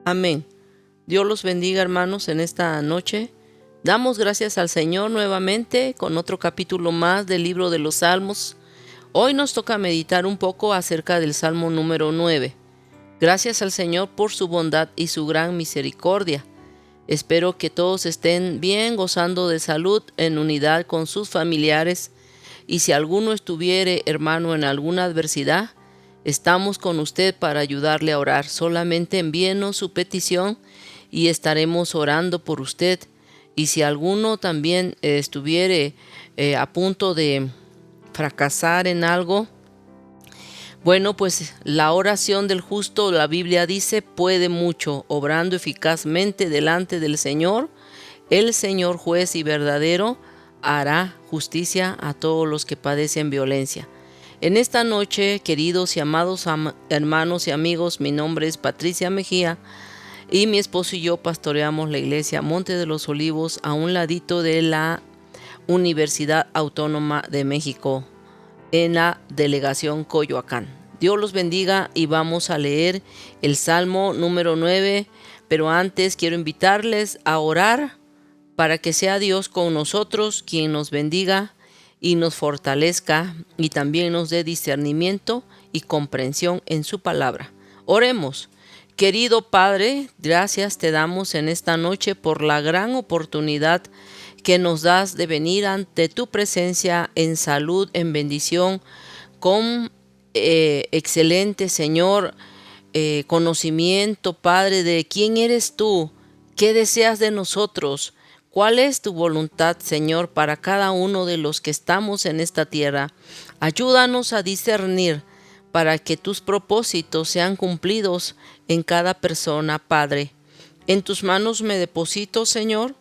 Amén. Dios los bendiga, hermanos, en esta noche. Damos gracias al Señor nuevamente con otro capítulo más del libro de los Salmos. Hoy nos toca meditar un poco acerca del Salmo número 9. Gracias al Señor por su bondad y su gran misericordia. Espero que todos estén bien, gozando de salud, en unidad con sus familiares. Y si alguno estuviere, hermano, en alguna adversidad, estamos con usted para ayudarle a orar. Solamente envíenos su petición y estaremos orando por usted. Y si alguno también estuviere a punto de fracasar en algo, bueno, pues la oración del justo, la Biblia dice, puede mucho, obrando eficazmente delante del Señor. El Señor juez y verdadero hará justicia a todos los que padecen violencia. En esta noche, queridos y amados hermanos y amigos, mi nombre es Patricia Mejía y mi esposo y yo pastoreamos la iglesia Monte de los Olivos a un ladito de la Universidad Autónoma de México, en la delegación Coyoacán. Dios los bendiga y vamos a leer el Salmo número 9, pero antes quiero invitarles a orar para que sea Dios con nosotros quien nos bendiga y nos fortalezca y también nos dé discernimiento y comprensión en su palabra. Oremos. Querido Padre, gracias te damos en esta noche por la gran oportunidad que nos das de venir ante tu presencia en salud, en bendición, con excelente, Señor, conocimiento, Padre, de quién eres tú, qué deseas de nosotros, cuál es tu voluntad, Señor, para cada uno de los que estamos en esta tierra. Ayúdanos a discernir para que tus propósitos sean cumplidos en cada persona, Padre. En tus manos me deposito, Señor,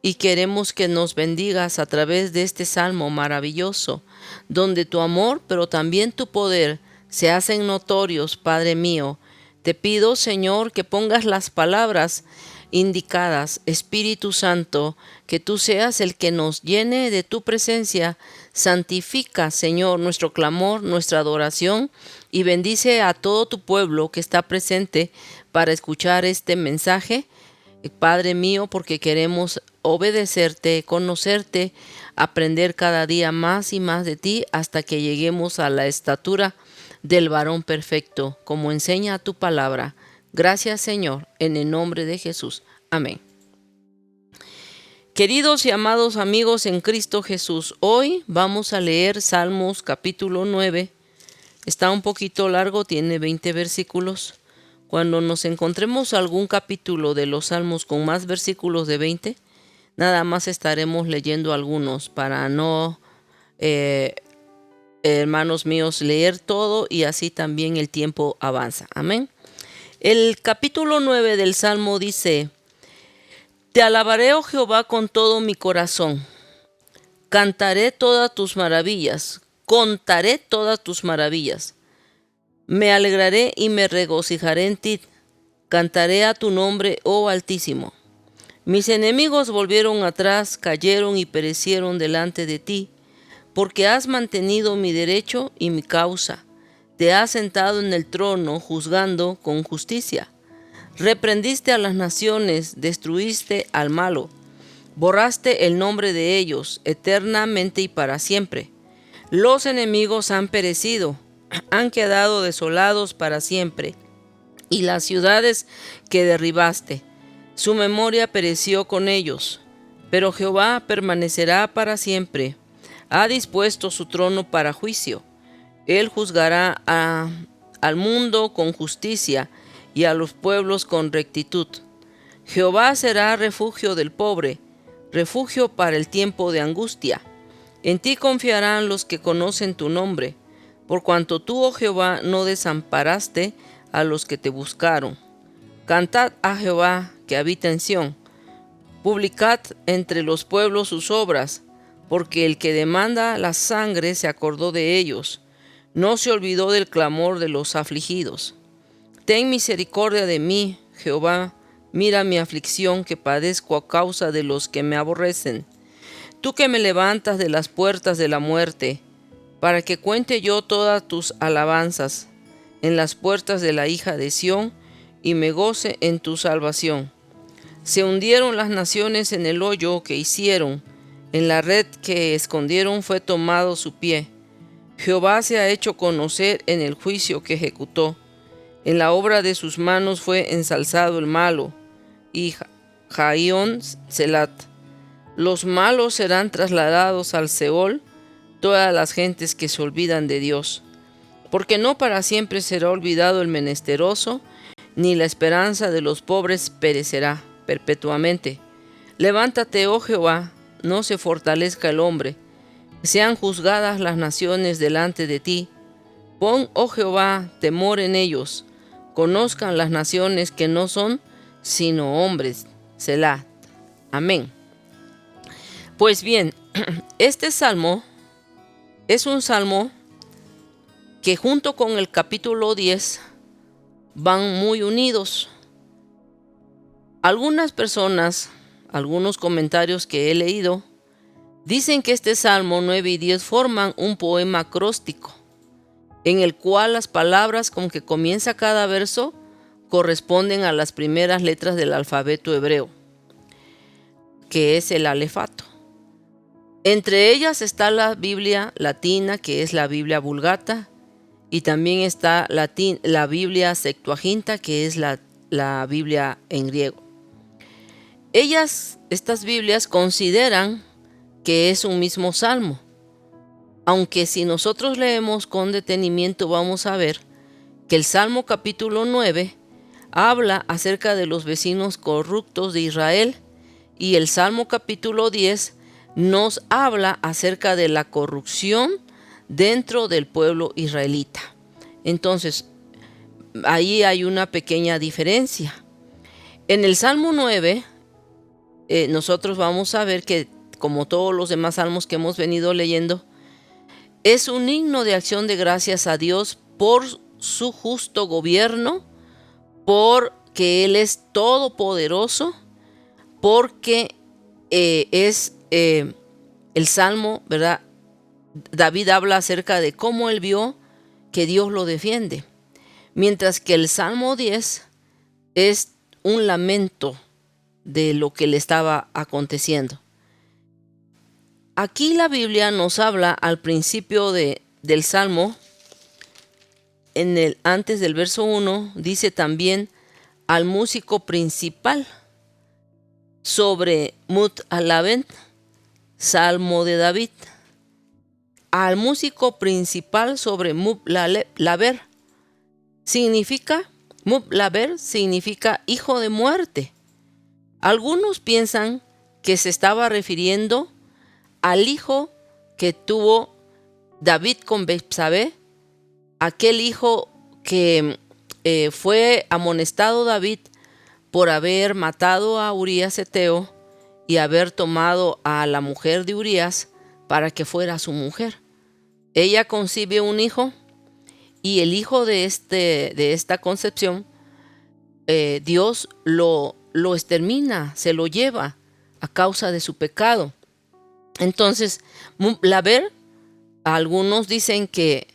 y queremos que nos bendigas a través de este salmo maravilloso, donde tu amor, pero también tu poder, se hacen notorios, Padre mío. Te pido, Señor, que pongas las palabras indicadas. Espíritu Santo, que tú seas el que nos llene de tu presencia. Santifica, Señor, nuestro clamor, nuestra adoración, y bendice a todo tu pueblo que está presente para escuchar este mensaje. Padre mío, porque queremos obedecerte, conocerte, aprender cada día más y más de ti hasta que lleguemos a la estatura del varón perfecto, como enseña tu palabra. Gracias, Señor, en el nombre de Jesús. Amén. Queridos y amados amigos en Cristo Jesús, hoy vamos a leer Salmos capítulo 9. Está un poquito largo, tiene 20 versículos. Cuando nos encontremos algún capítulo de los Salmos con más versículos de 20, nada más estaremos leyendo algunos para no, hermanos míos, leer todo y así también el tiempo avanza. Amén. El capítulo 9 del Salmo dice: Te alabaré, oh Jehová, con todo mi corazón. Cantaré todas tus maravillas, contaré todas tus maravillas. Me alegraré y me regocijaré en ti. Cantaré a tu nombre, oh Altísimo. Mis enemigos volvieron atrás, cayeron y perecieron delante de ti, porque has mantenido mi derecho y mi causa. Te has sentado en el trono, juzgando con justicia. Reprendiste a las naciones, destruiste al malo. Borraste el nombre de ellos, eternamente y para siempre. Los enemigos han perecido, han quedado desolados para siempre. Y las ciudades que derribaste, su memoria pereció con ellos. Pero Jehová permanecerá para siempre. Ha dispuesto su trono para juicio. Él juzgará al mundo con justicia y a los pueblos con rectitud. Jehová será refugio del pobre, refugio para el tiempo de angustia. En ti confiarán los que conocen tu nombre, por cuanto tú, oh Jehová, no desamparaste a los que te buscaron. Cantad a Jehová, que habita en Sión. Publicad entre los pueblos sus obras, porque el que demanda la sangre se acordó de ellos. No se olvidó del clamor de los afligidos. Ten misericordia de mí, Jehová, mira mi aflicción que padezco a causa de los que me aborrecen. Tú que me levantas de las puertas de la muerte, para que cuente yo todas tus alabanzas en las puertas de la hija de Sión y me goce en tu salvación. Se hundieron las naciones en el hoyo que hicieron, en la red que escondieron fue tomado su pie. Jehová se ha hecho conocer en el juicio que ejecutó. En la obra de sus manos fue ensalzado el malo, y Jaión Selat. Los malos serán trasladados al Seol, todas las gentes que se olvidan de Dios. Porque no para siempre será olvidado el menesteroso, ni la esperanza de los pobres perecerá perpetuamente. Levántate, oh Jehová, no se fortalezca el hombre. Sean juzgadas las naciones delante de ti. Pon, oh Jehová, temor en ellos. Conozcan las naciones que no son sino hombres. Selah. Amén. Pues bien, este salmo es un salmo que junto con el capítulo 10 van muy unidos. Algunas personas, algunos comentarios que he leído, dicen que este salmo 9 y 10 forman un poema acróstico, en el cual las palabras con que comienza cada verso corresponden a las primeras letras del alfabeto hebreo, que es el alefato. Entre ellas está la Biblia latina, que es la Biblia Vulgata, y también está la Biblia Septuaginta, que es la Biblia en griego. Estas Biblias consideran que es un mismo salmo, aunque si nosotros leemos con detenimiento vamos a ver que el Salmo capítulo 9 habla acerca de los vecinos corruptos de Israel y el Salmo capítulo 10 nos habla acerca de la corrupción dentro del pueblo israelita. Entonces, ahí hay una pequeña diferencia. En el Salmo 9, nosotros vamos a ver que, como todos los demás salmos que hemos venido leyendo, es un himno de acción de gracias a Dios por su justo gobierno, porque Él es todopoderoso, porque es el salmo, ¿verdad? David habla acerca de cómo él vio que Dios lo defiende, mientras que el Salmo 10 es un lamento de lo que le estaba aconteciendo. Aquí la Biblia nos habla al principio del Salmo, antes del verso 1, dice también al músico principal sobre Mut Alaben, Salmo de David. Al músico principal sobre Mub-Laber. Mub-Laber significa hijo de muerte. Algunos piensan que se estaba refiriendo al hijo que tuvo David con Betsabé, aquel hijo que fue amonestado David por haber matado a Urías Eteo y haber tomado a la mujer de Urías para que fuera su mujer. Ella concibe un hijo y el hijo de esta concepción, Dios lo extermina, se lo lleva a causa de su pecado. Entonces, Laber, algunos dicen que,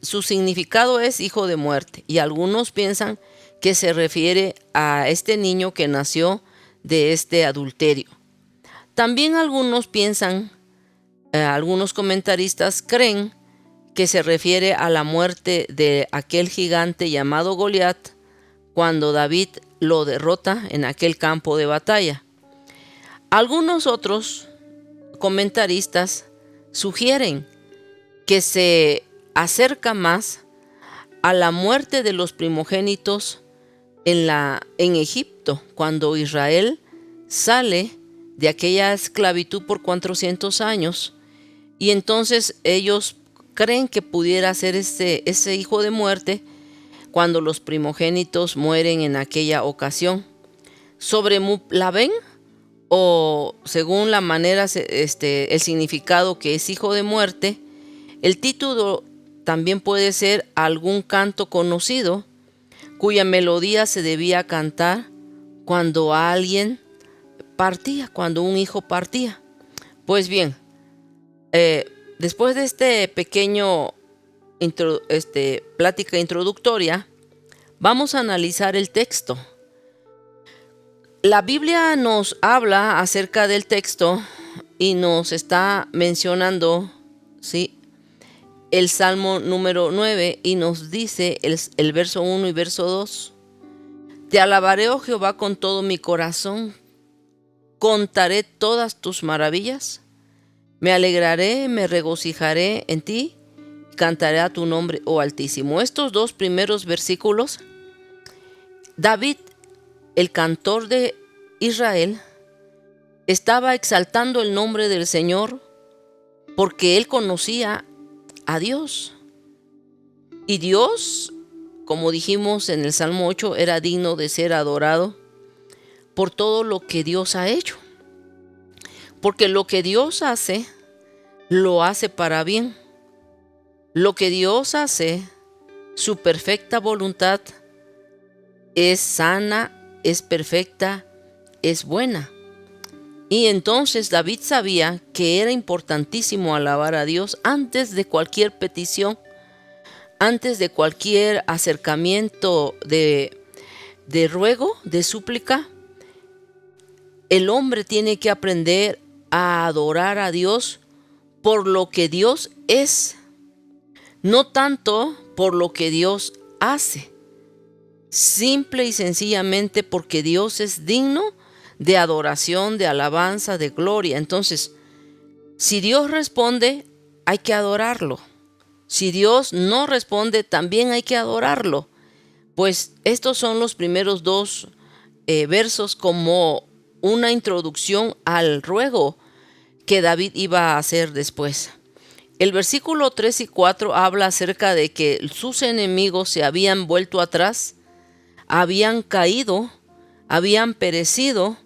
su significado es hijo de muerte, y algunos piensan que se refiere a este niño que nació de este adulterio. También algunos piensan, algunos comentaristas creen que se refiere a la muerte de aquel gigante llamado Goliat cuando David lo derrota en aquel campo de batalla. Algunos otros comentaristas sugieren que se acerca más a la muerte de los primogénitos en Egipto, cuando Israel sale de aquella esclavitud por 400 años, y entonces ellos creen que pudiera ser ese hijo de muerte cuando los primogénitos mueren en aquella ocasión. Sobre Mub-Laben, o según la manera, el significado que es hijo de muerte, el título también puede ser algún canto conocido cuya melodía se debía cantar cuando alguien partía, cuando un hijo partía. Pues bien, después de este pequeño plática introductoria, Vamos a analizar el texto. La Biblia nos habla acerca del texto y nos está mencionando, ¿sí?, el Salmo número 9, y nos dice el verso 1 y verso 2. Te alabaré, oh Jehová, con todo mi corazón. Contaré todas tus maravillas. Me alegraré, me regocijaré en ti. Cantaré a tu nombre, oh Altísimo. Estos dos primeros versículos, David, el cantor de Israel, estaba exaltando el nombre del Señor porque él conocía a Dios. Y Dios, como dijimos en el Salmo 8, era digno de ser adorado por todo lo que Dios ha hecho. Porque lo que Dios hace, lo hace para bien. Lo que Dios hace, su perfecta voluntad, es sana, es perfecta, es buena. Y entonces David sabía que era importantísimo alabar a Dios antes de cualquier petición, antes de cualquier acercamiento de ruego, de súplica. El hombre tiene que aprender a adorar a Dios por lo que Dios es, no tanto por lo que Dios hace. Simple y sencillamente porque Dios es digno de adoración, de alabanza, de gloria. Entonces, si Dios responde, hay que adorarlo. Si Dios no responde, también hay que adorarlo. Pues estos son los primeros dos versos como una introducción al ruego que David iba a hacer después. El versículo 3 y 4 habla acerca de que sus enemigos se habían vuelto atrás, habían caído, habían perecido,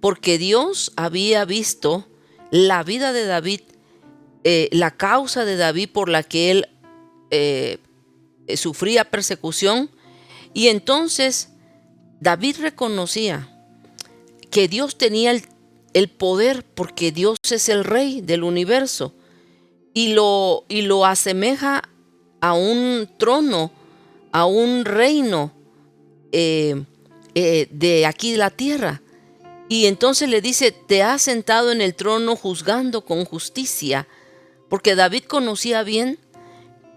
porque Dios había visto la vida de David, la causa de David por la que él sufría persecución. Y entonces David reconocía que Dios tenía el poder, porque Dios es el rey del universo, y lo asemeja a un trono, a un reino de aquí de la tierra. Y entonces le dice, te has sentado en el trono juzgando con justicia, porque David conocía bien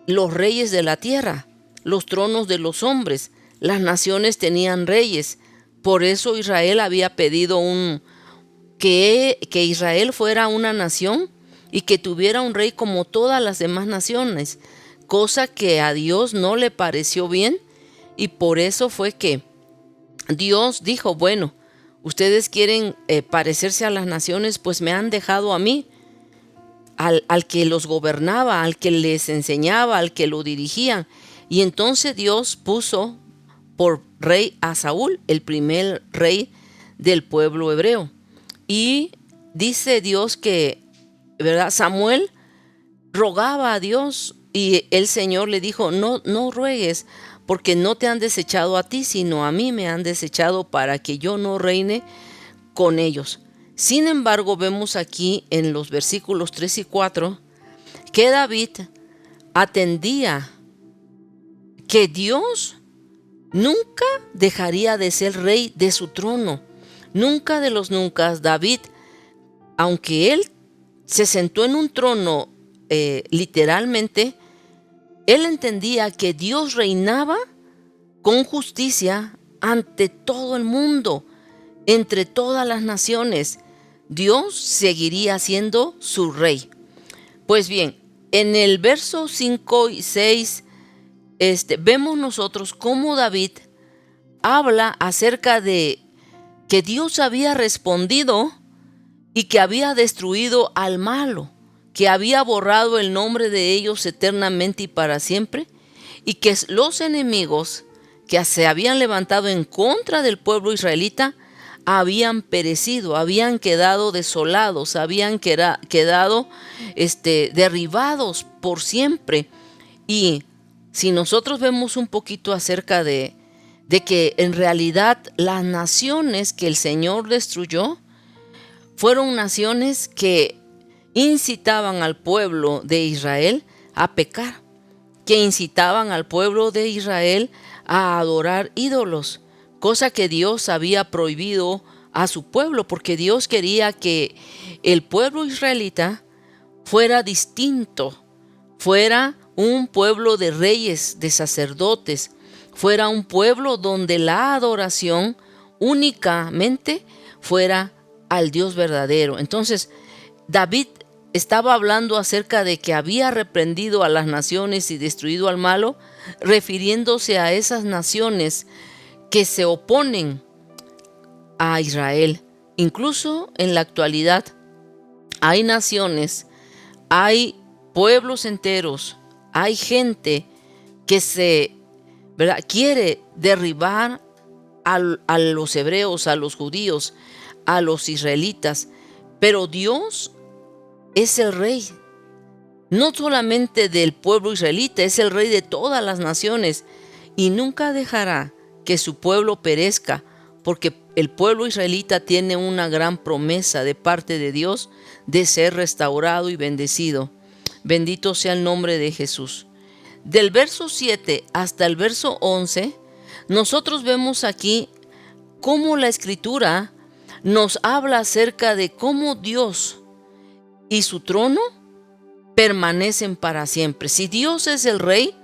los reyes de la tierra, los tronos de los hombres. Las naciones tenían reyes. Por eso Israel había pedido que Israel fuera una nación y que tuviera un rey como todas las demás naciones, cosa que a Dios no le pareció bien, y por eso fue que Dios dijo, bueno, ustedes quieren parecerse a las naciones, pues me han dejado a mí, al que los gobernaba, al que les enseñaba, al que lo dirigía. Y entonces Dios puso por rey a Saúl, el primer rey del pueblo hebreo. Y dice Dios que, ¿verdad?, Samuel rogaba a Dios y el Señor le dijo, no ruegues, porque no te han desechado a ti, sino a mí me han desechado para que yo no reine con ellos. Sin embargo, vemos aquí en los versículos 3 y 4 que David atendía que Dios nunca dejaría de ser rey de su trono. Nunca de los nunca. David, aunque él se sentó en un trono literalmente, él entendía que Dios reinaba con justicia ante todo el mundo, entre todas las naciones. Dios seguiría siendo su rey. Pues bien, en el verso 5 y 6 vemos nosotros cómo David habla acerca de que Dios había respondido y que había destruido al malo, que había borrado el nombre de ellos eternamente y para siempre, y que los enemigos que se habían levantado en contra del pueblo israelita habían perecido, habían quedado desolados, habían quedado derribados por siempre. Y si nosotros vemos un poquito acerca de que en realidad las naciones que el Señor destruyó fueron naciones que incitaban al pueblo de Israel a pecar, que incitaban al pueblo de Israel a adorar ídolos, cosa que Dios había prohibido a su pueblo, porque Dios quería que el pueblo israelita fuera distinto, fuera un pueblo de reyes, de sacerdotes, fuera un pueblo donde la adoración únicamente fuera al Dios verdadero. Entonces, David estaba hablando acerca de que había reprendido a las naciones y destruido al malo, refiriéndose a esas naciones que se oponen a Israel. Incluso en la actualidad hay naciones, hay pueblos enteros, hay gente que ¿verdad?, quiere derribar a los hebreos, a los judíos, a los israelitas, pero Dios es el rey, no solamente del pueblo israelita, es el rey de todas las naciones y nunca dejará que su pueblo perezca, porque el pueblo israelita tiene una gran promesa de parte de Dios de ser restaurado y bendecido. Bendito sea el nombre de Jesús. Del verso 7 hasta el verso 11, nosotros vemos aquí cómo la Escritura nos habla acerca de cómo Dios y su trono permanecen para siempre. Si Dios es el rey,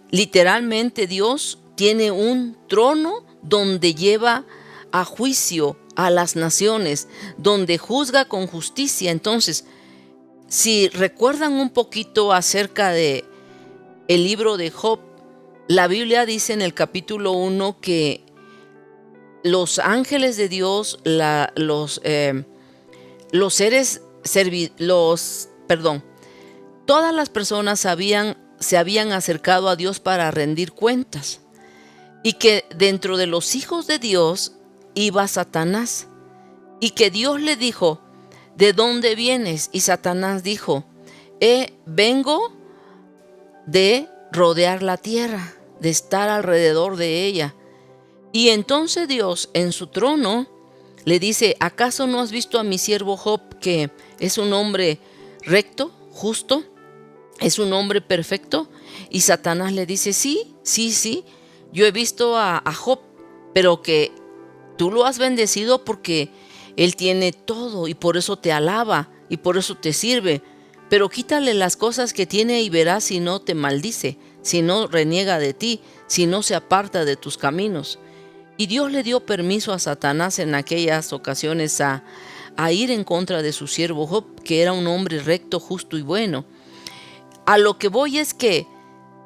literalmente Dios tiene un trono donde lleva a juicio a las naciones, donde juzga con justicia. Entonces, si recuerdan un poquito acerca de el libro de Job, la Biblia dice en el capítulo 1 que los ángeles de Dios, todas las personas se habían acercado a Dios para rendir cuentas, y que dentro de los hijos de Dios iba Satanás, y que Dios le dijo: ¿de dónde vienes? Y Satanás dijo: vengo de rodear la tierra, de estar alrededor de ella. Y entonces Dios en su trono le dice: ¿acaso no has visto a mi siervo Job, que es un hombre recto, justo? ¿Es un hombre perfecto? Y Satanás le dice: sí, yo he visto a Job, pero que tú lo has bendecido porque él tiene todo y por eso te alaba y por eso te sirve. Pero quítale las cosas que tiene y verás si no te maldice, si no reniega de ti, si no se aparta de tus caminos. Y Dios le dio permiso a Satanás en aquellas ocasiones a ir en contra de su siervo Job, que era un hombre recto, justo y bueno. A lo que voy es que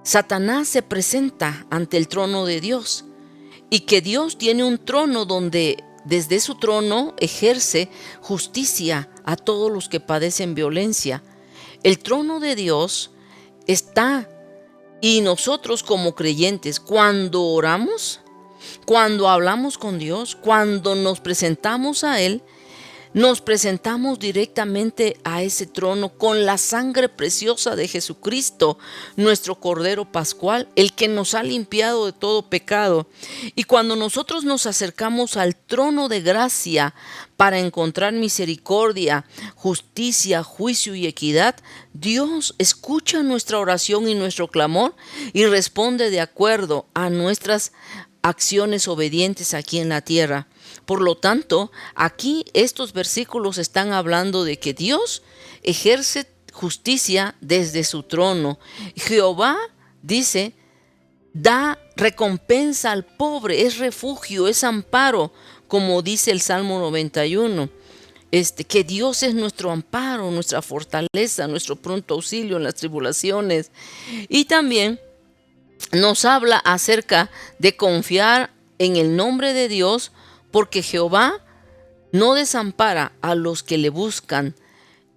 Satanás se presenta ante el trono de Dios, y que Dios tiene un trono donde desde su trono ejerce justicia a todos los que padecen violencia. El trono de Dios está, y nosotros como creyentes, cuando oramos, cuando hablamos con Dios, cuando nos presentamos a Él, nos presentamos directamente a ese trono con la sangre preciosa de Jesucristo, nuestro Cordero Pascual, el que nos ha limpiado de todo pecado. Y cuando nosotros nos acercamos al trono de gracia para encontrar misericordia, justicia, juicio y equidad, Dios escucha nuestra oración y nuestro clamor y responde de acuerdo a nuestras acciones obedientes aquí en la tierra. Por lo tanto, aquí estos versículos están hablando de que Dios ejerce justicia desde su trono. Jehová, dice, da recompensa al pobre, es refugio, es amparo, como dice el Salmo 91. Que Dios es nuestro amparo, nuestra fortaleza, nuestro pronto auxilio en las tribulaciones. Y también nos habla acerca de confiar en el nombre de Dios, porque Jehová no desampara a los que le buscan,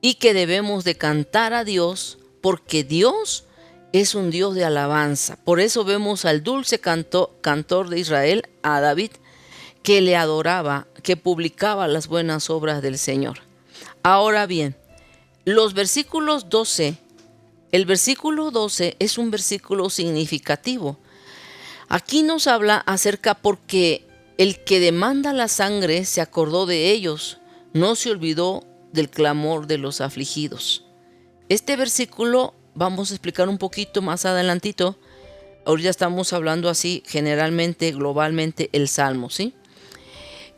y que debemos de cantar a Dios, porque Dios es un Dios de alabanza. Por eso vemos al dulce cantor de Israel, a David, que le adoraba, que publicaba las buenas obras del Señor. Ahora bien, el versículo 12 es un versículo significativo. Aquí nos habla acerca porque el que demanda la sangre se acordó de ellos, no se olvidó del clamor de los afligidos. Este versículo, vamos a explicar un poquito más adelantito, Ahorita estamos hablando así generalmente, globalmente, el Salmo, ¿sí?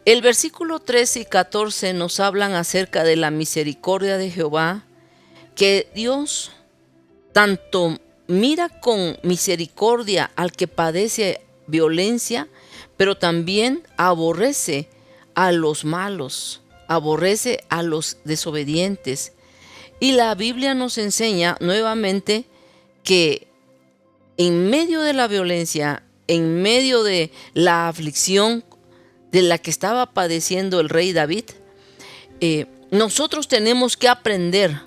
El versículo 13 y 14 nos hablan acerca de la misericordia de Jehová, que Dios tanto mira con misericordia al que padece violencia, pero también aborrece a los malos, aborrece a los desobedientes. Y la Biblia nos enseña nuevamente que en medio de la violencia, en medio de la aflicción de la que estaba padeciendo el rey David, nosotros tenemos que aprender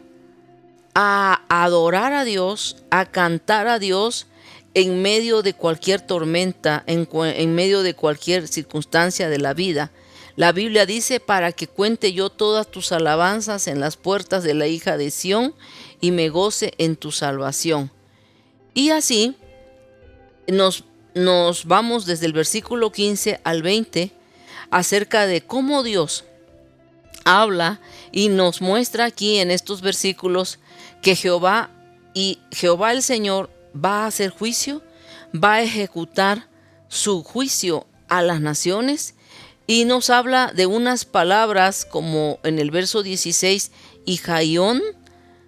a adorar a Dios, a cantar a Dios en medio de cualquier tormenta, en medio de cualquier circunstancia de la vida. La Biblia dice: para que cuente yo todas tus alabanzas en las puertas de la hija de Sión y me goce en tu salvación. Y así nos vamos desde el versículo 15 al 20 acerca de cómo Dios habla y nos muestra aquí en estos versículos que Jehová el Señor va a hacer juicio, va a ejecutar su juicio a las naciones, y nos habla de unas palabras como en el verso 16, y Jaión,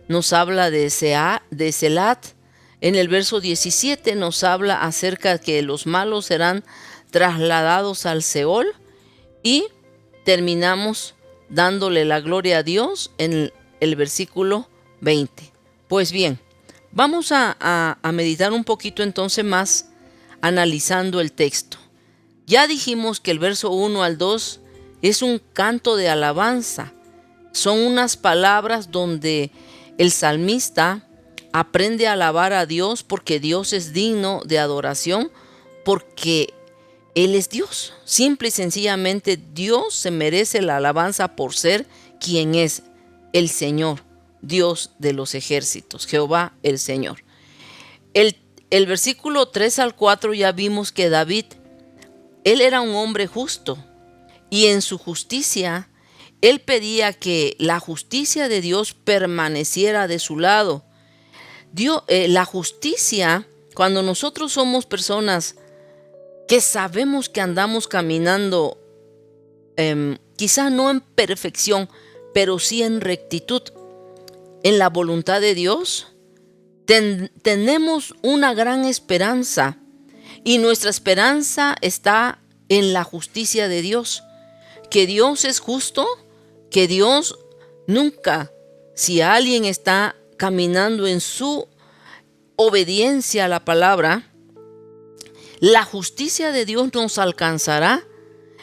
nos habla de Selat. En el verso 17 nos habla acerca de que los malos serán trasladados al Seol, y terminamos dándole la gloria a Dios en el versículo 20. Pues bien, vamos a meditar un poquito entonces más analizando el texto. Ya dijimos que el verso 1 al 2 es un canto de alabanza. Son unas palabras donde el salmista aprende a alabar a Dios porque Dios es digno de adoración, porque Él es Dios. Simple y sencillamente Dios se merece la alabanza por ser quien es: el Señor, Dios de los ejércitos, Jehová el Señor. El versículo 3 al 4 ya vimos que David, él era un hombre justo, y en su justicia él pedía que la justicia de Dios permaneciera de su lado. La justicia, cuando nosotros somos personas que sabemos que andamos caminando, quizá no en perfección, pero sí en rectitud, en la voluntad de Dios, tenemos una gran esperanza, y nuestra esperanza está en la justicia de Dios, que Dios es justo, que Dios nunca, si alguien está caminando en su obediencia a la palabra, la justicia de Dios nos alcanzará.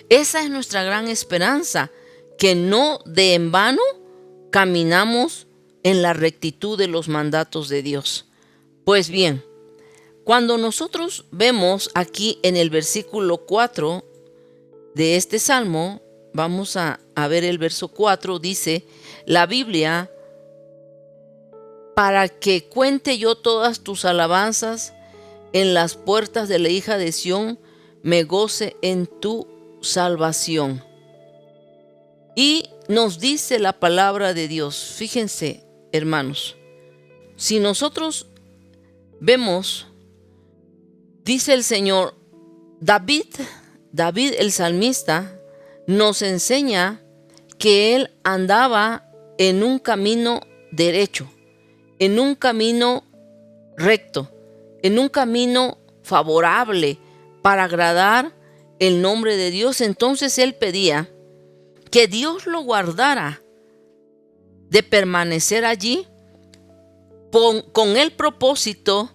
Esa es nuestra gran esperanza, que no de en vano caminamos en la rectitud de los mandatos de Dios. Pues bien, cuando nosotros vemos aquí en el versículo 4 de este salmo, vamos a ver el verso 4, dice la Biblia: para que cuente yo todas tus alabanzas en las puertas de la hija de Sión, me goce en tu salvación. Y nos dice la palabra de Dios, fíjense, hermanos, si nosotros vemos, dice el Señor, David el salmista nos enseña que él andaba en un camino derecho, en un camino recto, en un camino favorable para agradar el nombre de Dios. Entonces él pedía que Dios lo guardara de permanecer allí con el propósito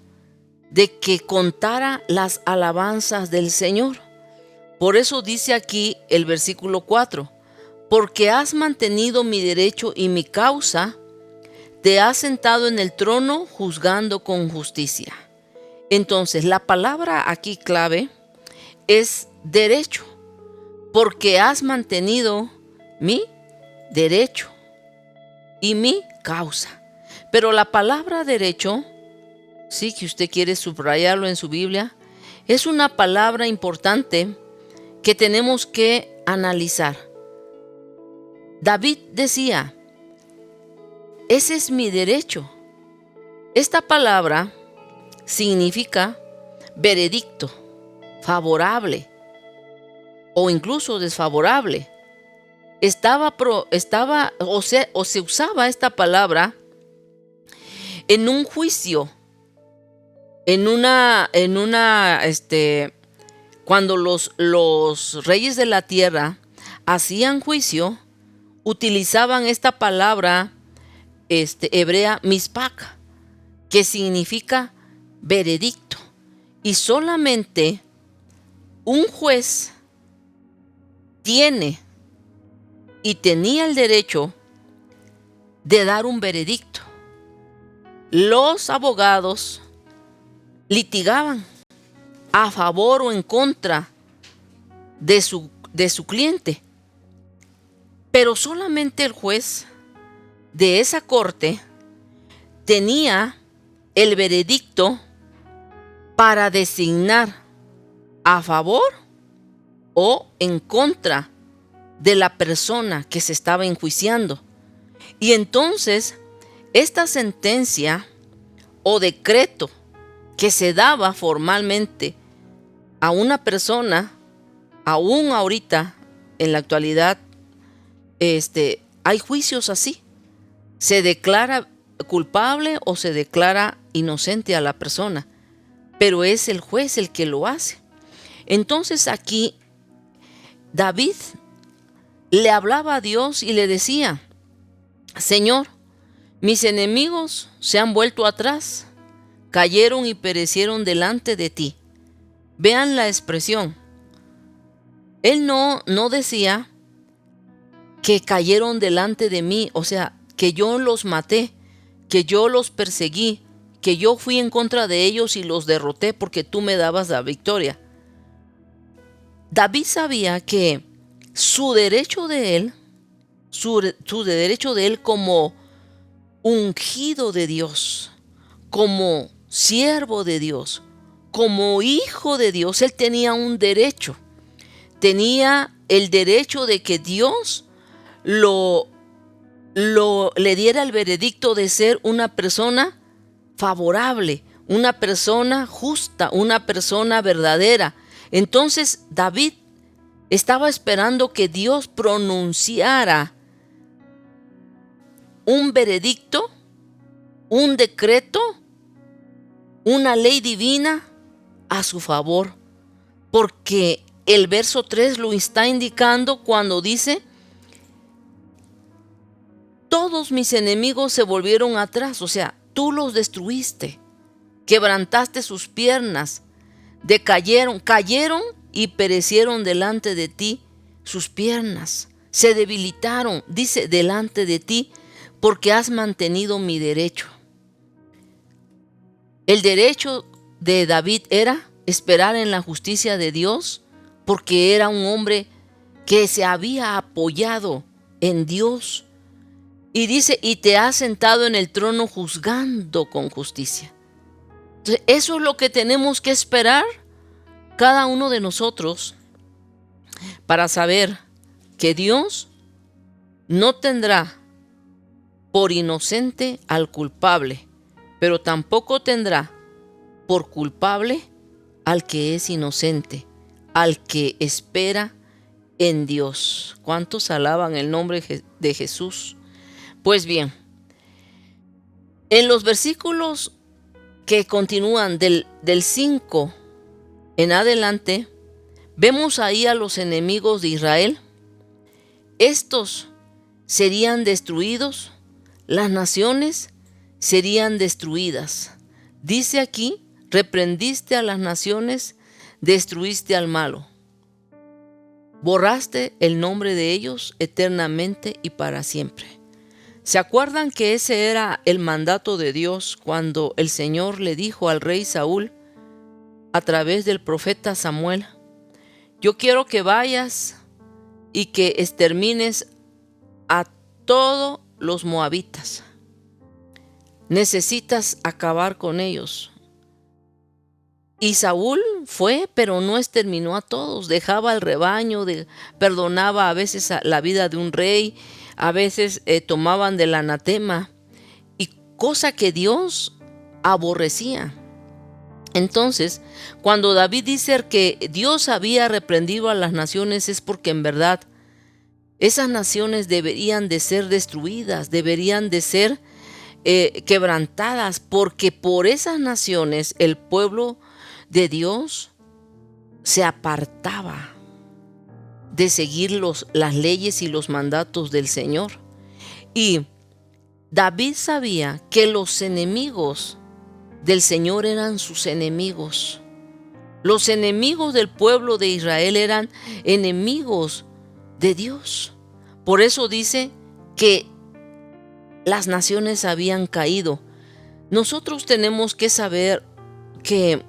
de que contara las alabanzas del Señor. Por eso dice aquí el versículo 4: porque has mantenido mi derecho y mi causa, te has sentado en el trono juzgando con justicia. Entonces la palabra aquí clave es derecho, porque has mantenido mi derecho y mi causa. Pero la palabra derecho, sí, que usted quiere subrayarlo en su Biblia, es una palabra importante que tenemos que analizar. David decía: ese es mi derecho. Esta palabra significa veredicto, favorable o incluso desfavorable. Se usaba esta palabra en un juicio, cuando los reyes de la tierra hacían juicio, utilizaban esta palabra hebrea mishpak, que significa veredicto. Y solamente un juez tenía el derecho de dar un veredicto. Los abogados litigaban a favor o en contra de su cliente, pero solamente el juez de esa corte tenía el veredicto para designar a favor o en contra de la persona que se estaba enjuiciando. Y entonces, esta sentencia o decreto que se daba formalmente a una persona, aún ahorita, en la actualidad, hay juicios así. Se declara culpable o se declara inocente a la persona, pero es el juez el que lo hace. Entonces aquí David le hablaba a Dios y le decía: Señor, mis enemigos se han vuelto atrás, cayeron y perecieron delante de ti. Vean la expresión. Él no decía que cayeron delante de mí, o sea, que yo los maté, que yo los perseguí, que yo fui en contra de ellos y los derroté porque tú me dabas la victoria. David sabía que su derecho de él como ungido de Dios, como siervo de Dios, como hijo de Dios, él tenía un derecho. Tenía el derecho de que Dios le diera el veredicto de ser una persona favorable, una persona justa, una persona verdadera. Entonces David estaba esperando que Dios pronunciara un veredicto, un decreto, una ley divina a su favor, porque el verso 3 lo está indicando cuando dice: todos mis enemigos se volvieron atrás, o sea, tú los destruiste, quebrantaste sus piernas, cayeron y perecieron delante de ti sus piernas, se debilitaron, dice, delante de ti, porque has mantenido mi derecho. El derecho de David era esperar en la justicia de Dios, porque era un hombre que se había apoyado en Dios. Y dice: y te has sentado en el trono juzgando con justicia. Entonces, eso es lo que tenemos que esperar cada uno de nosotros para saber que Dios no tendrá por inocente al culpable, pero tampoco tendrá por culpable al que es inocente, al que espera en Dios. ¿Cuántos alaban el nombre de Jesús? Pues bien, en los versículos que continúan del 5 en adelante, vemos ahí a los enemigos de Israel. Estos serían destruidos, las naciones serían destruidas. Dice aquí: reprendiste a las naciones, destruiste al malo. Borraste el nombre de ellos eternamente y para siempre. ¿Se acuerdan que ese era el mandato de Dios cuando el Señor le dijo al rey Saúl a través del profeta Samuel: yo quiero que vayas y que extermines a todos los moabitas? Necesitas acabar con ellos. Y Saúl fue, pero no exterminó a todos. Dejaba el rebaño, perdonaba a veces la vida de un rey, a veces tomaban del anatema, y cosa que Dios aborrecía. Entonces, cuando David dice que Dios había reprendido a las naciones, es porque en verdad esas naciones deberían de ser destruidas, deberían de ser quebrantadas, porque por esas naciones el pueblo de Dios se apartaba de seguir las leyes y los mandatos del Señor. Y David sabía que los enemigos del Señor eran sus enemigos. Los enemigos del pueblo de Israel eran enemigos de Dios. Por eso dice que las naciones habían caído. Nosotros tenemos que saber que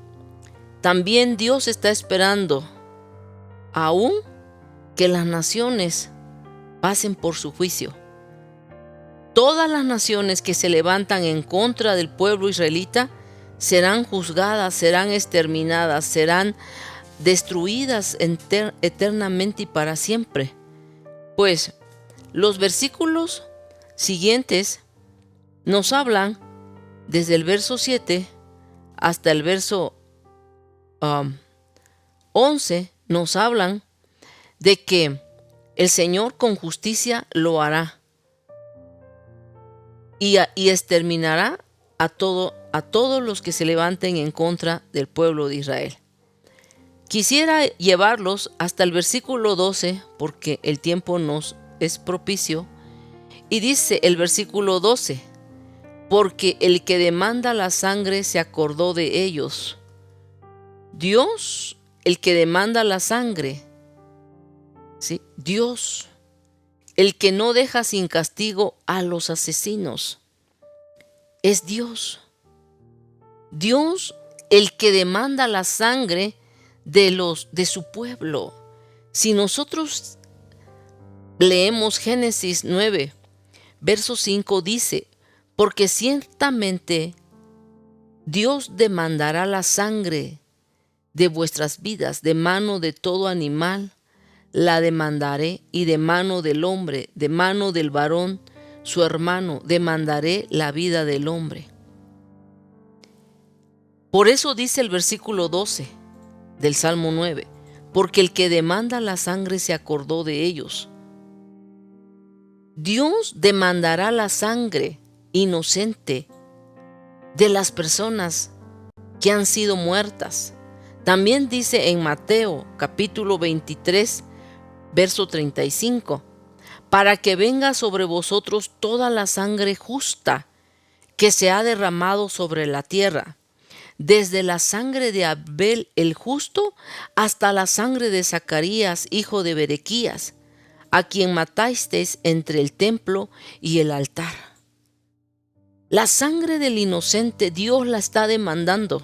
también Dios está esperando aún que las naciones pasen por su juicio. Todas las naciones que se levantan en contra del pueblo israelita serán juzgadas, serán exterminadas, serán destruidas eternamente y para siempre. Pues los versículos siguientes nos hablan desde el verso 7 hasta el verso 11, nos hablan de que el Señor con justicia lo hará y exterminará a todos los que se levanten en contra del pueblo de Israel. Quisiera llevarlos hasta el versículo 12 porque el tiempo nos es propicio. Y dice el versículo 12, porque el que demanda la sangre se acordó de ellos. Dios, el que demanda la sangre, ¿sí? Dios, el que no deja sin castigo a los asesinos, es Dios. Dios, el que demanda la sangre de su pueblo. Si nosotros leemos Génesis 9, verso 5, dice, porque ciertamente Dios demandará la sangre de vuestras vidas, de mano de todo animal la demandaré, y de mano del hombre, de mano del varón, su hermano, demandaré la vida del hombre. Por eso dice el versículo 12 del Salmo 9, porque el que demanda la sangre se acordó de ellos. Dios demandará la sangre inocente de las personas que han sido muertas. También dice en Mateo capítulo 23, verso 35, para que venga sobre vosotros toda la sangre justa que se ha derramado sobre la tierra, desde la sangre de Abel el justo hasta la sangre de Zacarías, hijo de Berequías, a quien matasteis entre el templo y el altar. La sangre del inocente Dios la está demandando.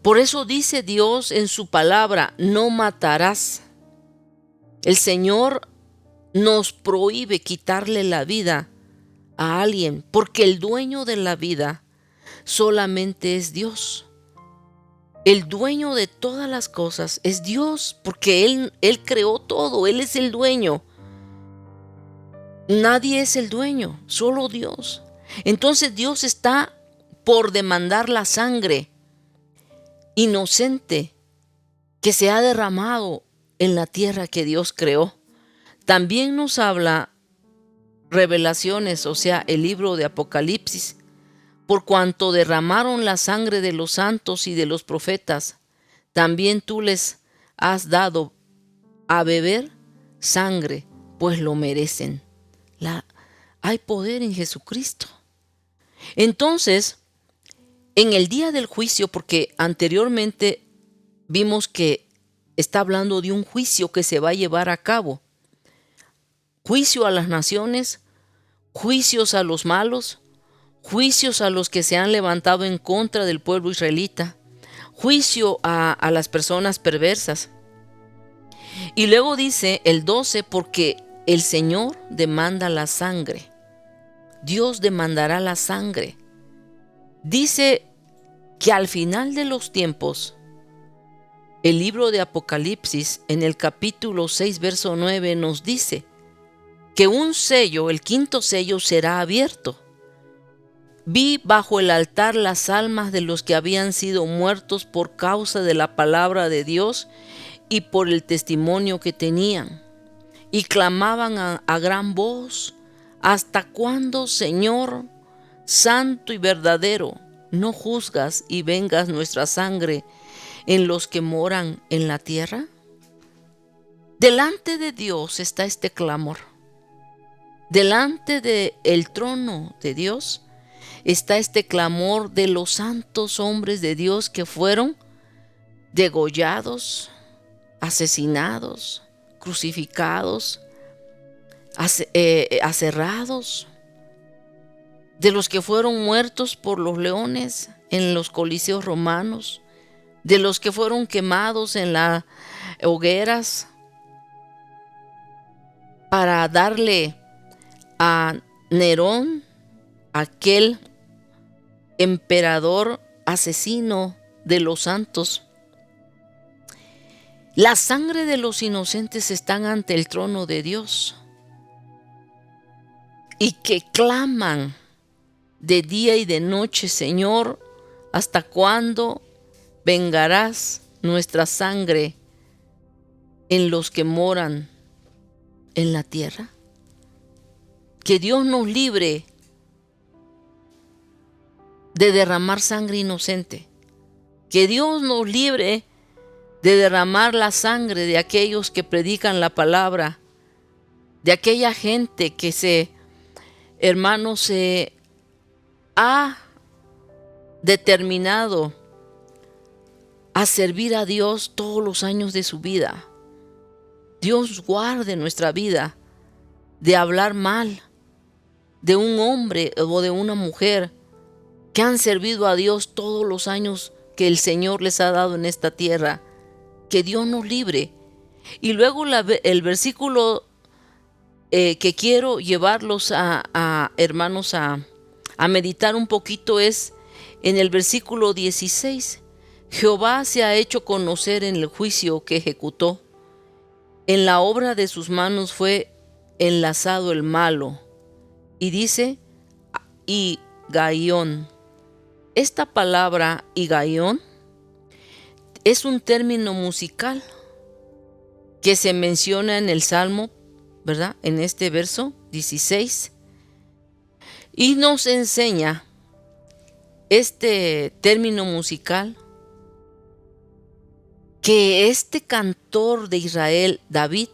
Por eso dice Dios en su palabra, no matarás. El Señor nos prohíbe quitarle la vida a alguien, porque el dueño de la vida solamente es Dios. El dueño de todas las cosas es Dios, porque Él creó todo, Él es el dueño. Nadie es el dueño, solo Dios. Entonces Dios está por demandar la sangre inocente que se ha derramado en la tierra que Dios creó. También nos habla Revelaciones, o sea, el libro de Apocalipsis, por cuanto derramaron la sangre de los santos y de los profetas, también tú les has dado a beber sangre, pues lo merecen. Hay poder en Jesucristo. Entonces, en el día del juicio, porque anteriormente vimos que está hablando de un juicio que se va a llevar a cabo. Juicio a las naciones, juicios a los malos, juicios a los que se han levantado en contra del pueblo israelita, juicio a las personas perversas. Y luego dice el 12, porque el Señor demanda la sangre. Dios demandará la sangre. Dice que al final de los tiempos, el libro de Apocalipsis, en el capítulo 6, verso 9, nos dice que un sello, el quinto sello, será abierto. Vi bajo el altar las almas de los que habían sido muertos por causa de la palabra de Dios y por el testimonio que tenían. Y clamaban a gran voz: ¿hasta cuándo, Señor, santo y verdadero, no juzgas y vengas nuestra sangre en los que moran en la tierra? Delante de Dios está este clamor. Delante del trono de Dios está este clamor de los santos hombres de Dios que fueron degollados, asesinados, crucificados, aserrados, de los que fueron muertos por los leones en los coliseos romanos, de los que fueron quemados en las hogueras para darle a Nerón, aquel emperador asesino de los santos. La sangre de los inocentes están ante el trono de Dios y que claman de día y de noche: Señor, ¿hasta cuándo vengarás nuestra sangre en los que moran en la tierra? Que Dios nos libre de derramar sangre inocente. Que Dios nos libre de derramar la sangre de aquellos que predican la palabra, de aquella gente que se ha determinado a servir a Dios todos los años de su vida. Dios guarde nuestra vida de hablar mal de un hombre o de una mujer que han servido a Dios todos los años que el Señor les ha dado en esta tierra. Que Dios nos libre. Y luego el versículo que quiero llevarlos hermanos a meditar un poquito es en el versículo 16. Jehová se ha hecho conocer en el juicio que ejecutó. En la obra de sus manos fue enlazado el malo. Y dice Higaión. Esta palabra Higaión es un término musical que se menciona en el Salmo, ¿verdad? En este verso 16. Y nos enseña este término musical que este cantor de Israel, David,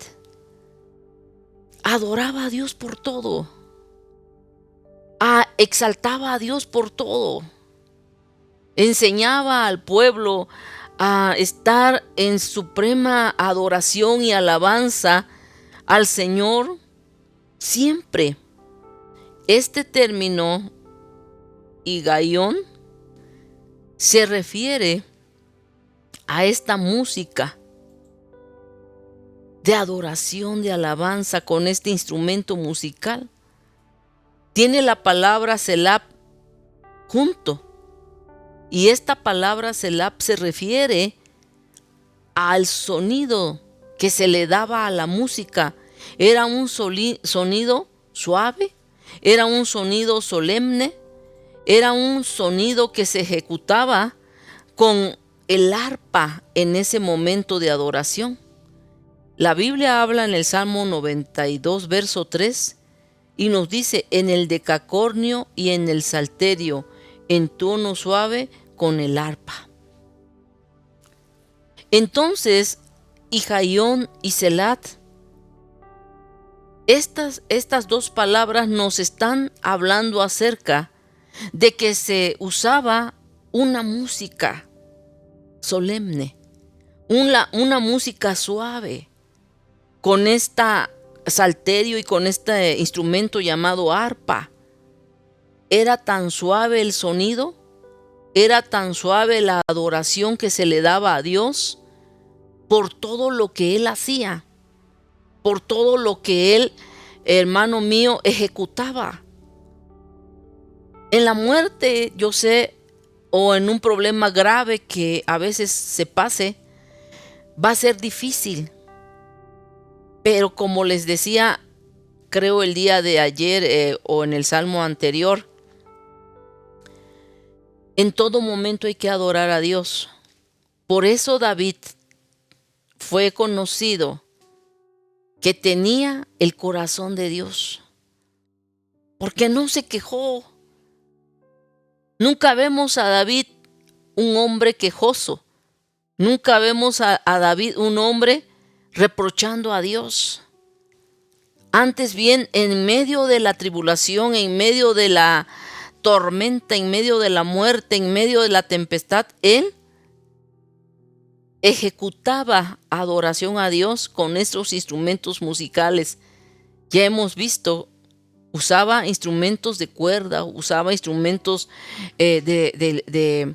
adoraba a Dios por todo. Exaltaba a Dios por todo. Enseñaba al pueblo a estar en suprema adoración y alabanza al Señor siempre. Este término Higaión se refiere a esta música de adoración, de alabanza con este instrumento musical. Tiene la palabra Selap junto. Y esta palabra Selap se refiere al sonido que se le daba a la música. Era un sonido suave, era un sonido solemne, era un sonido que se ejecutaba con el arpa en ese momento de adoración. La Biblia habla en el Salmo 92, verso 3, y nos dice: en el decacornio y en el salterio, en tono suave con el arpa. Entonces, Higaión y Selat, estas dos palabras nos están hablando acerca de que se usaba una música solemne, una música suave, con esta salterio y con este instrumento llamado arpa. Era tan suave el sonido, era tan suave la adoración que se le daba a Dios por todo lo que Él hacía, por todo lo que Él, hermano mío, ejecutaba. En la muerte, yo sé, o en un problema grave que a veces se pase, va a ser difícil. Pero como les decía, creo el día de ayer o en el salmo anterior, En todo momento hay que adorar a Dios. Por eso David fue conocido que tenía el corazón de Dios, porque no se quejó. Nunca vemos a David un hombre quejoso. Nunca vemos a David un hombre reprochando a Dios. Antes bien, en medio de la tribulación, en medio de la tormenta, en medio de la muerte, en medio de la tempestad, él ejecutaba adoración a Dios con estos instrumentos musicales. Ya hemos visto, usaba instrumentos de cuerda, usaba instrumentos de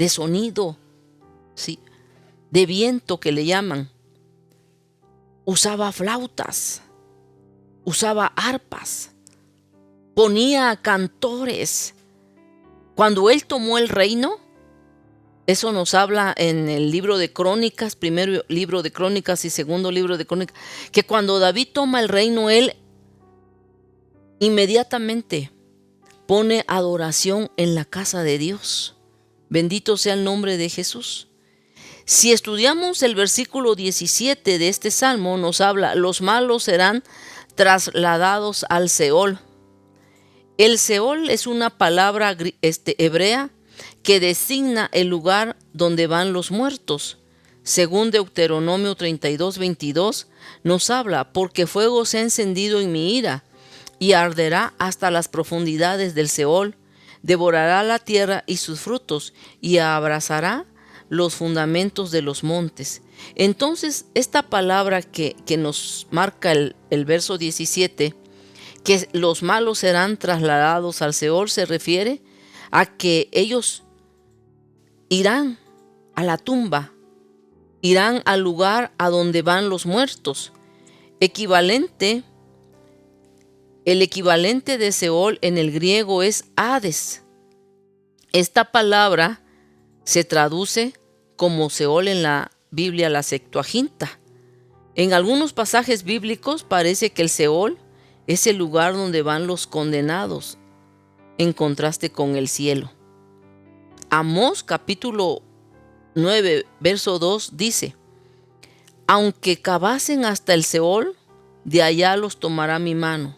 sonido, ¿sí? De viento que le llaman. Usaba flautas, usaba arpas, ponía cantores. Cuando él tomó el reino, eso nos habla en el libro de Crónicas, primero libro de Crónicas y segundo libro de Crónicas, que cuando David toma el reino, él inmediatamente pone adoración en la casa de Dios. Bendito sea el nombre de Jesús. Si estudiamos el versículo 17 de este salmo, nos habla: los malos serán trasladados al Seol. El Seol es una palabra hebrea que designa el lugar donde van los muertos. Según Deuteronomio 32:22, nos habla: porque fuego se ha encendido en mi ira, y arderá hasta las profundidades del Seol, devorará la tierra y sus frutos, y abrazará los fundamentos de los montes. Entonces, esta palabra que nos marca el verso 17, que los malos serán trasladados al Seol, se refiere a que ellos irán a la tumba, irán al lugar a donde van los muertos. El equivalente de Seol en el griego es Hades. Esta palabra se traduce como Seol en la Biblia, la Septuaginta. En algunos pasajes bíblicos parece que el Seol es el lugar donde van los condenados, en contraste con el cielo. Amós capítulo 9, verso 2 dice: aunque cavasen hasta el Seol, de allá los tomará mi mano,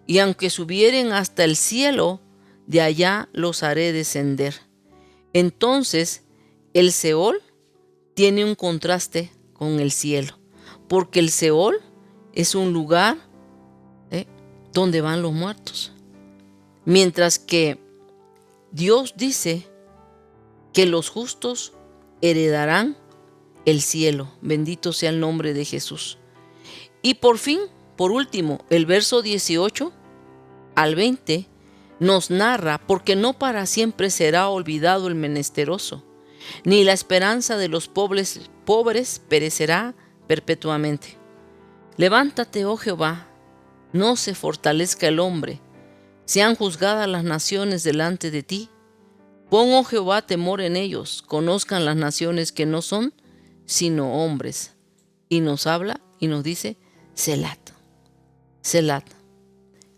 y aunque subieren hasta el cielo, de allá los haré descender. Entonces, el Seol tiene un contraste con el cielo, porque el Seol es un lugar donde van los muertos. Mientras que Dios dice que los justos heredarán el cielo. Bendito sea el nombre de Jesús. Y por último, el verso 18 al 20 nos narra: porque no para siempre será olvidado el menesteroso, ni la esperanza de los pobres perecerá perpetuamente. Levántate, oh Jehová, no se fortalezca el hombre, sean juzgadas las naciones delante de ti. Pon, oh Jehová, temor en ellos, conozcan las naciones que no son sino hombres. Y nos habla y nos dice Selat. Selat.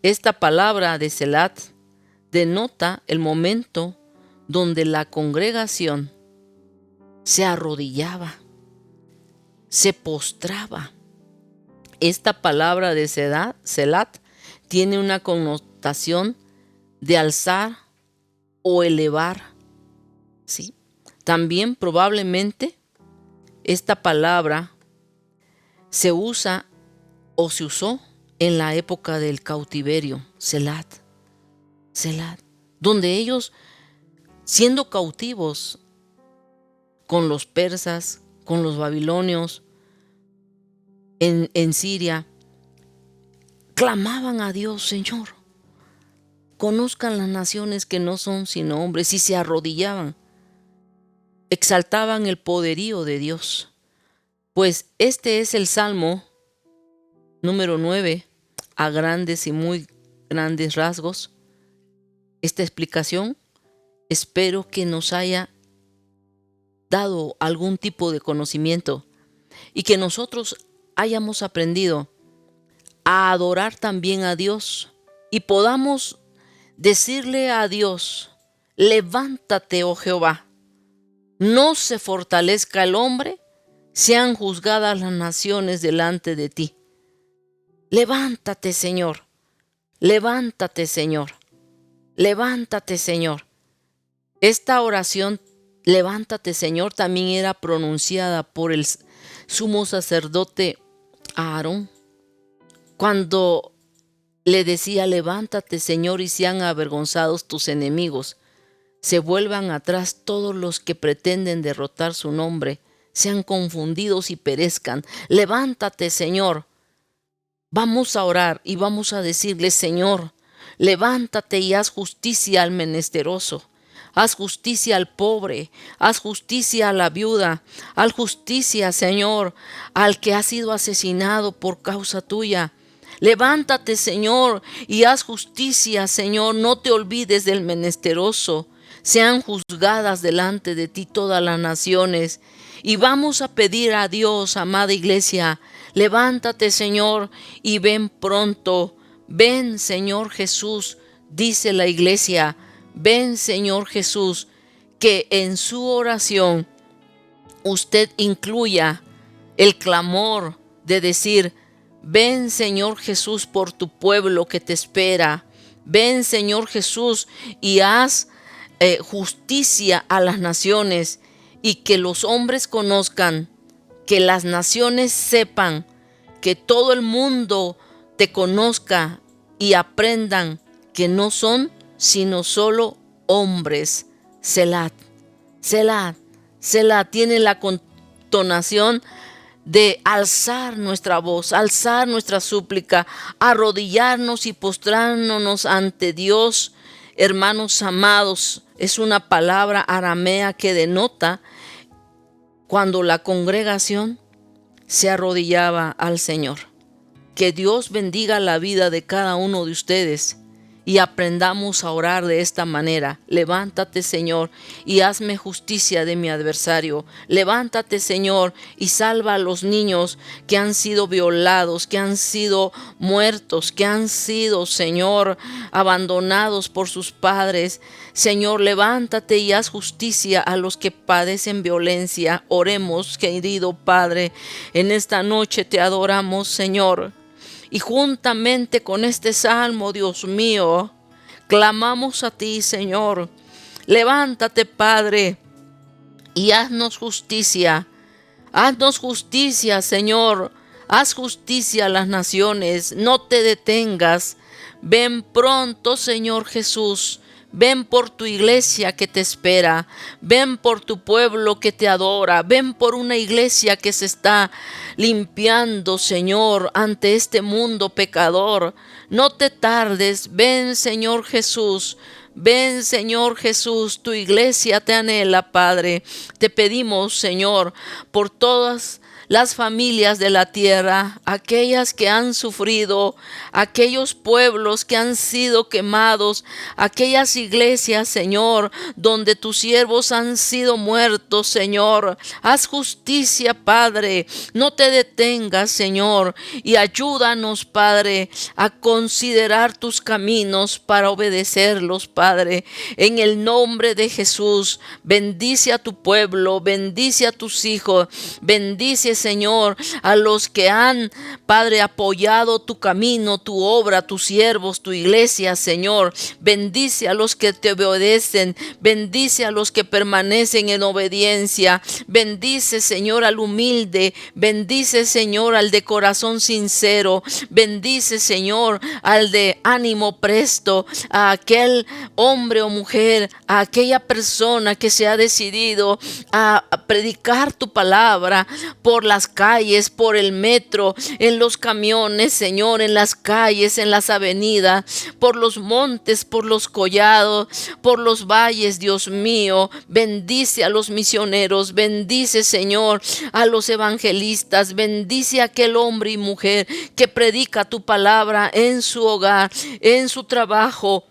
Esta palabra de Selat denota el momento donde la congregación se arrodillaba, se postraba. Esta palabra de Selat tiene una connotación de alzar o elevar, ¿sí? También probablemente esta palabra se usa o se usó en la época del cautiverio, Selat, donde ellos, siendo cautivos con los persas, con los babilonios, en Siria, clamaban a Dios: Señor, conozcan las naciones que no son sino hombres, y se arrodillaban, exaltaban el poderío de Dios. Pues este es el Salmo número 9, a grandes y muy grandes rasgos. Esta explicación espero que nos haya dado algún tipo de conocimiento y que nosotros hayamos aprendido a adorar también a Dios y podamos decirle a Dios Levántate, oh Jehová. No se fortalezca el hombre, sean juzgadas las naciones delante de ti. Levántate, Señor. Levántate, Señor. Levántate, Señor. Esta oración, levántate, Señor, también era pronunciada por el sumo sacerdote Aarón, cuando le decía: levántate, Señor, y sean avergonzados tus enemigos. Se vuelvan atrás todos los que pretenden derrotar su nombre, sean confundidos y perezcan. Levántate, Señor. Vamos a orar y vamos a decirle: Señor, levántate y haz justicia al menesteroso. Haz justicia al pobre, haz justicia a la viuda, haz justicia, Señor, al que ha sido asesinado por causa tuya. Levántate, Señor, y haz justicia, Señor, no te olvides del menesteroso. Sean juzgadas delante de ti todas las naciones. Y vamos a pedir a Dios, amada iglesia, levántate, Señor, y ven pronto. Ven, Señor Jesús, dice la iglesia. Ven, Señor Jesús, que en su oración usted incluya el clamor de decir: ven, Señor Jesús, por tu pueblo que te espera. Ven, Señor Jesús, y haz justicia a las naciones, y que los hombres conozcan, que las naciones sepan, que todo el mundo te conozca y aprendan que no son sino solo hombres. Selah, Selah, Selah tiene la contonación de alzar nuestra voz, alzar nuestra súplica, arrodillarnos y postrarnos ante Dios. Hermanos amados, es una palabra aramea que denota cuando la congregación se arrodillaba al Señor. Que Dios bendiga la vida de cada uno de ustedes y aprendamos a orar de esta manera. Levántate, Señor, y hazme justicia de mi adversario. Levántate, Señor, y salva a los niños que han sido violados, que han sido muertos, que han sido, Señor, abandonados por sus padres. Señor, levántate y haz justicia a los que padecen violencia. Oremos, querido Padre, en esta noche te adoramos, Señor. Y juntamente con este salmo, Dios mío, clamamos a ti, Señor. Levántate, Padre, y haznos justicia. Haznos justicia, Señor. Haz justicia a las naciones. No te detengas. Ven pronto, Señor Jesús. Ven por tu iglesia que te espera. Ven por tu pueblo que te adora. Ven por una iglesia que se está limpiando, Señor, ante este mundo pecador. No te tardes. Ven, Señor Jesús. Ven, Señor Jesús. Tu iglesia te anhela, Padre. Te pedimos, Señor, por todas las familias de la tierra, aquellas que han sufrido, aquellos pueblos que han sido quemados, aquellas iglesias, Señor, donde tus siervos han sido muertos, Señor. Haz justicia, Padre. No te detengas, Señor, y ayúdanos, Padre, a considerar tus caminos para obedecerlos, Padre. En el nombre de Jesús, bendice a tu pueblo, bendice a tus hijos, bendice, Señor, a los que han, Padre, apoyado tu camino, tu obra, tus siervos, tu iglesia, Señor. Bendice a los que te obedecen, bendice a los que permanecen en obediencia. Bendice, Señor, al humilde, bendice, Señor, al de corazón sincero. Bendice, Señor, al de ánimo presto, a aquel hombre o mujer, a aquella persona que se ha decidido a predicar tu palabra por las calles, por el metro, en los camiones, Señor, en las calles, en las avenidas, por los montes, por los collados, por los valles, Dios mío. Bendice a los misioneros, bendice, Señor, a los evangelistas, bendice a aquel hombre y mujer que predica tu palabra en su hogar, en su trabajo,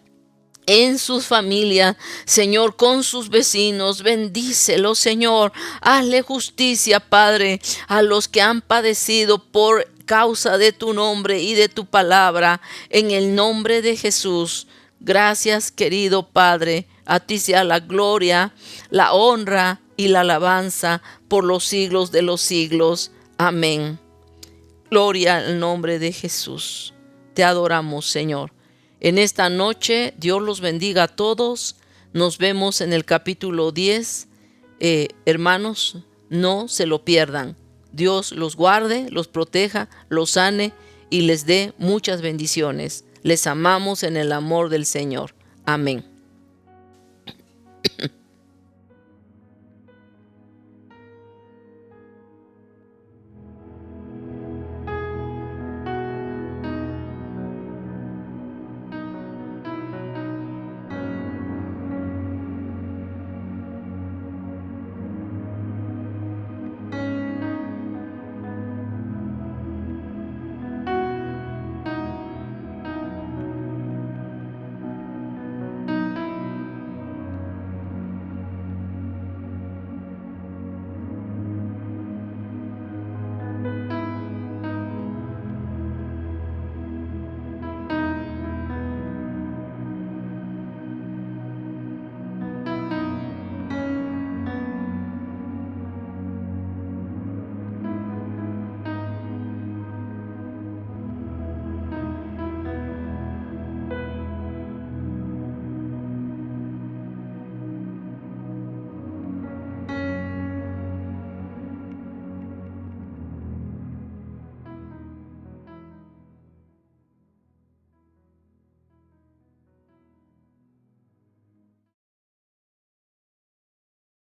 en sus familias, Señor, con sus vecinos. Bendícelos, Señor. Hazle justicia, Padre, a los que han padecido por causa de tu nombre y de tu palabra. En el nombre de Jesús. Gracias, querido Padre. A ti sea la gloria, la honra y la alabanza por los siglos de los siglos. Amén. Gloria al nombre de Jesús. Te adoramos, Señor. En esta noche, Dios los bendiga a todos. Nos vemos en el capítulo 10. Hermanos, no se lo pierdan. Dios los guarde, los proteja, los sane y les dé muchas bendiciones. Les amamos en el amor del Señor. Amén.